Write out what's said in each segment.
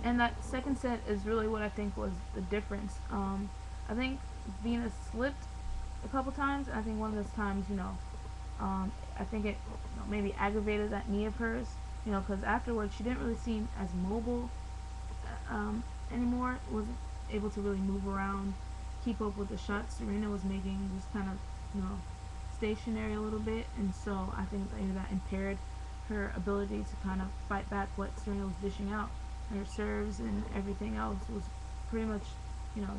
And that second set is really what I think was the difference. I think Venus slipped a couple times. I think one of those times, I think it maybe aggravated that knee of hers, because afterwards she didn't really seem as mobile anymore. Wasn't able to really move around, keep up with the shots Serena was making, just kind of, you know, stationary a little bit. And so I think maybe that impaired her ability to kind of fight back what Serena was dishing out. Her serves and everything else was pretty much,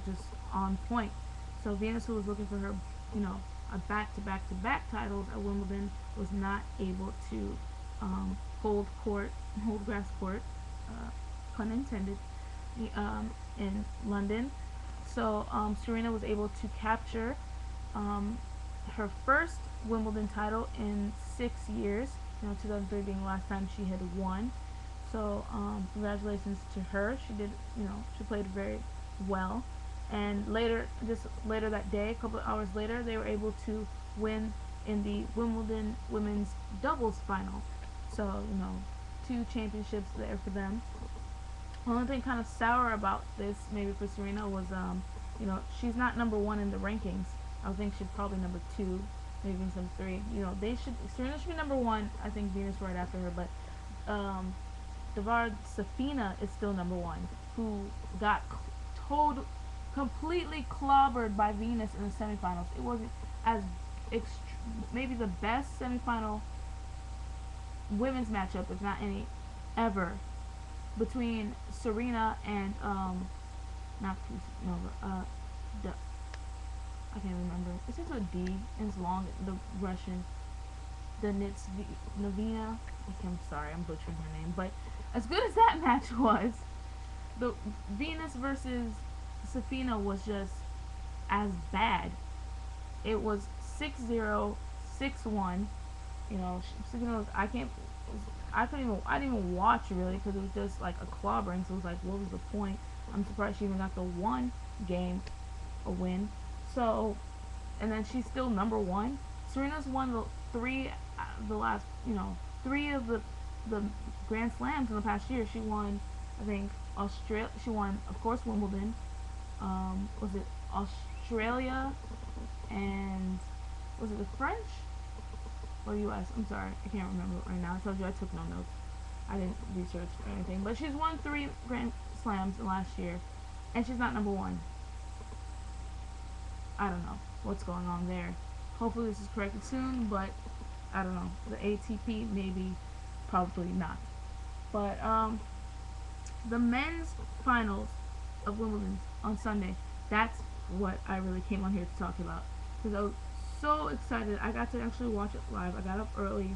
just on point. So Venus, who was looking for her, a back-to-back-to-back titles at Wimbledon, was not able to hold grass court, pun intended, in London. So Serena was able to capture her first Wimbledon title in 6 years. 2003 being the last time she had won. So congratulations to her. She did, she played very well. And just later that day, a couple of hours later, they were able to win in the Wimbledon women's doubles final. So, 2 championships there for them. The only thing kind of sour about this, maybe for Serena, was, she's not number one in the rankings. I think she's probably number two, maybe some three. Serena should be number one. I think Venus right after her, but Davar Safina is still number one, who got completely clobbered by Venus in the semifinals. It wasn't as maybe the best semifinal women's matchup, if not any, ever, between Serena and not Kuznetsova, I can't remember. It starts with D and it's long. The Russian, Novina. I'm sorry, I'm butchering her name, but as good as that match was, the Venus versus Safina was just as bad. It was 6-0, 6-1. Safina was, I didn't even watch really because it was just like a clobbering. So it was like, what was the point? I'm surprised she even got the one game a win. So, and then she's still number one. Serena's won the last, 3 of the Grand Slams in the past year. She won, I think, Australia. She won, of course, Wimbledon. Was it Australia and was it the French or U.S.? I'm sorry, I can't remember right now. I told you I took no notes. I didn't research or anything. But she's won 3 Grand Slams last year, and she's not number one. I don't know what's going on there. Hopefully this is corrected soon, but I don't know. The ATP, maybe, probably not. But the men's finals of Wimbledon on Sunday, that's what I really came on here to talk about. Because I was so excited. I got to actually watch it live. I got up early.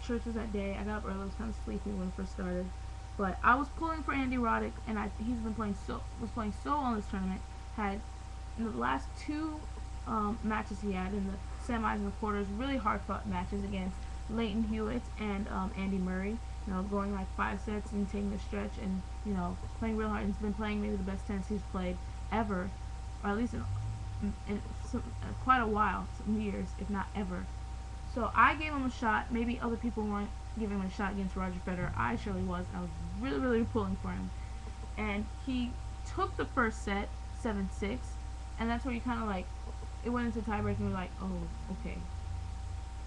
Church was that day. I got up early. I was kind of sleepy when it first started. But I was pulling for Andy Roddick, and he's been playing so well in this tournament. Had in the last 2 matches he had in the semis and the quarters, really hard fought matches against Leighton Hewitt and Andy Murray. Going like 5 sets and taking a stretch and, playing real hard. He's been playing maybe the best tennis he's played ever, or at least in quite a while, some years, if not ever. So I gave him a shot. Maybe other people weren't giving him a shot against Roger Federer. I surely was. I was really, really pulling for him. And he took the first set, 7-6, and that's where you kind of like, it went into tiebreak and you're like, oh, okay.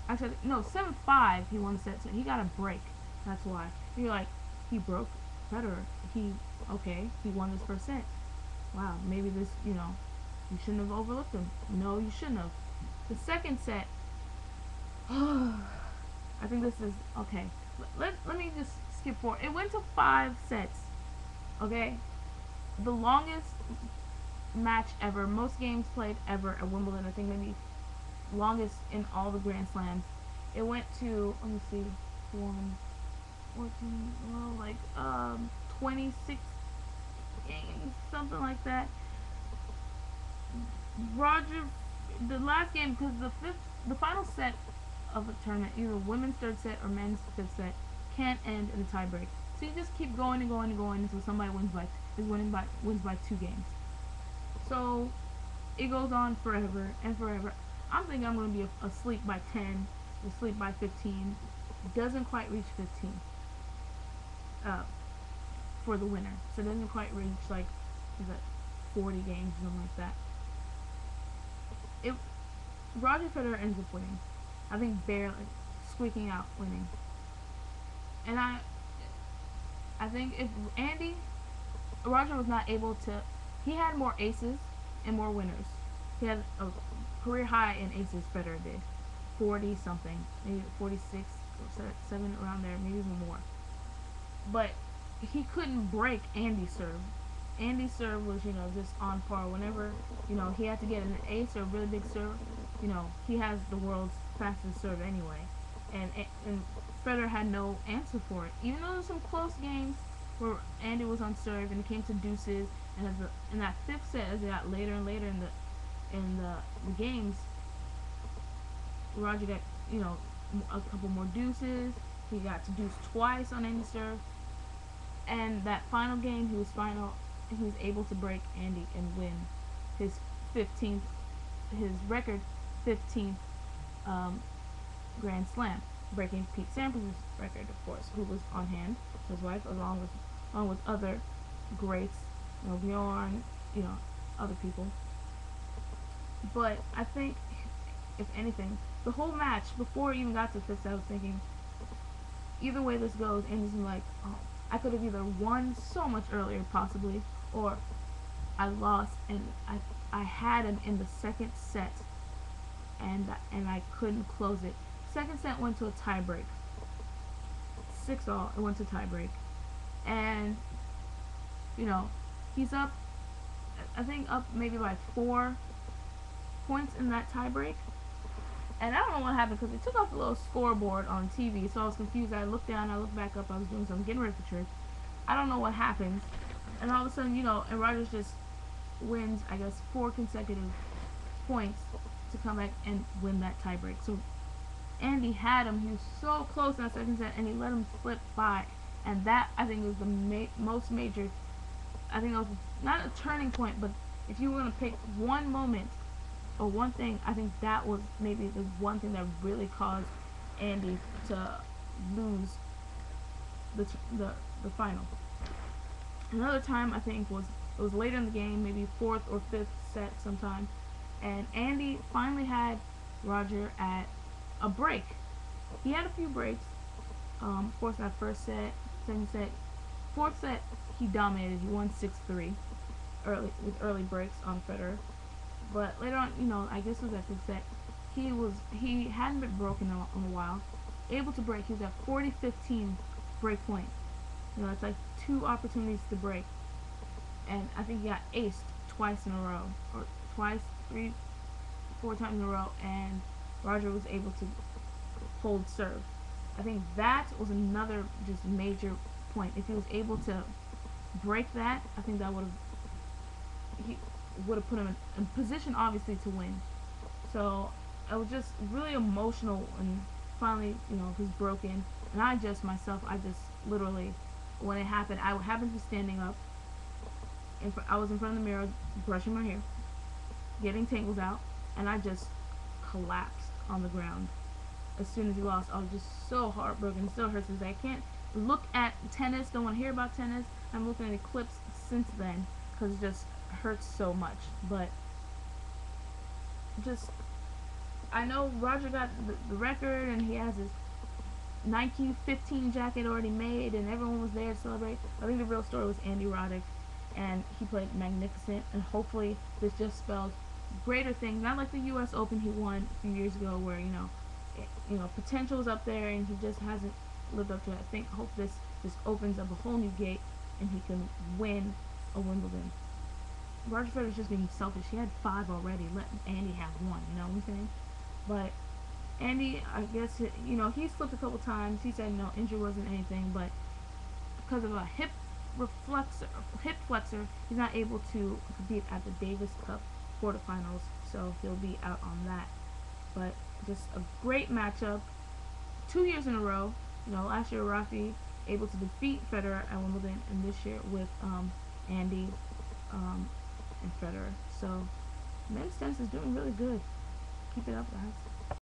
Actually, no, 7-5, he won the set, so he got a break. That's why. You're like, he broke Federer. He won this first set. Wow, maybe this, you shouldn't have overlooked him. No, you shouldn't have. The second set, I think this is, okay. Let me just skip forward. It went to 5 sets, okay? The longest match ever, most games played ever at Wimbledon. I think maybe longest in all the Grand Slams. It went to, let me see, 26 games, something like that. The last game, because the final set of a tournament, either women's third set or men's fifth set, can't end in a tiebreak. So you just keep going and going and going until somebody wins by 2 games. So it goes on forever and forever. I'm thinking I'm going to be asleep by 10, asleep by 15. Doesn't quite reach 15. for the winner. So it doesn't quite reach like, is it 40 games or something like that. It Roger Federer ends up winning. I think barely squeaking out winning. And I think if Roger was not able to, he had more aces and more winners. He had a career high in aces. Federer did 40 something, maybe 46 or 7 around there, maybe even more. But he couldn't break Andy's serve. Andy's serve was, just on par. Whenever, he had to get an ace or a really big serve, he has the world's fastest serve anyway. And Federer had no answer for it. Even though there were some close games where Andy was on serve and it came to deuces, and in that fifth set, as it got later and later in the games, Roger got, a couple more deuces. He got to deuce twice on Andy's serve. And that final game, he was able to break Andy and win his record 15th Grand Slam, breaking Pete Sampras' record, of course, who was on hand, his wife, along with other greats, Bjorn, other people. But I think, if anything, the whole match, before it even got to fifth, I was thinking, either way this goes, Andy's like, oh, I could have either won so much earlier, possibly, or I lost, and I had him in the second set, and I couldn't close it. Second set went to a tiebreak. 6-all, it went to tiebreak. And, he's up, I think up maybe by 4 points in that tiebreak. And I don't know what happened, because they took off the little scoreboard on TV, so I was confused. I looked down, I looked back up, I was doing something, getting ready for church. I don't know what happens. And all of a sudden, and Rogers just wins, I guess, 4 consecutive points to come back and win that tiebreak. So Andy had him. He was so close in that second set, and he let him slip by. And that, I think, was the most major, I think it was not a turning point, but if you were going to pick one moment or one thing, I think that was maybe the one thing that really caused Andy to lose the final. Another time, I think, it was later in the game, maybe 4th or 5th set sometime, and Andy finally had Roger at a break. He had a few breaks. Of course, that first set, second set, 4th set, he dominated. He won 6-3 with early breaks on Federer. But later on, I guess it was at 5th set, he hadn't been broken in a while. Able to break. He was at 40-15 break point. It's like 2 opportunities to break. And I think he got aced twice in a row. Or twice, 3, 4 times in a row. And Roger was able to hold serve. I think that was another just major point. If he was able to break that, I think that would have put him in position, obviously, to win. So it was just really emotional, and finally, he was broken. And I just literally, when it happened, I happened to be standing up. I was in front of the mirror, brushing my hair, getting tangles out, and I just collapsed on the ground as soon as he lost. I was just so heartbroken. It still hurts to say. I can't look at tennis, don't want to hear about tennis. I'm looking at clips since then, because it just hurts so much. But I know Roger got the record, and he has his Nike 15 jacket already made, and everyone was there to celebrate. I think the real story was Andy Roddick, and he played magnificent, and hopefully this just spells greater things. Not like the U.S. Open he won a few years ago, where potential is up there, and he just hasn't lived up to it. I hope this opens up a whole new gate, and he can win a Wimbledon. Roger Federer's just being selfish. He had 5 already. Let Andy have 1. You know what I'm saying? But Andy, I guess, he slipped a couple times. He said no, injury wasn't anything, but because of a hip flexor, he's not able to compete at the Davis Cup quarterfinals, so he'll be out on that. But just a great matchup. 2 years in a row. Last year Rafi able to defeat Federer at Wimbledon, and this year with Andy and Federer. So men's tennis is doing really good. Keep it up, guys.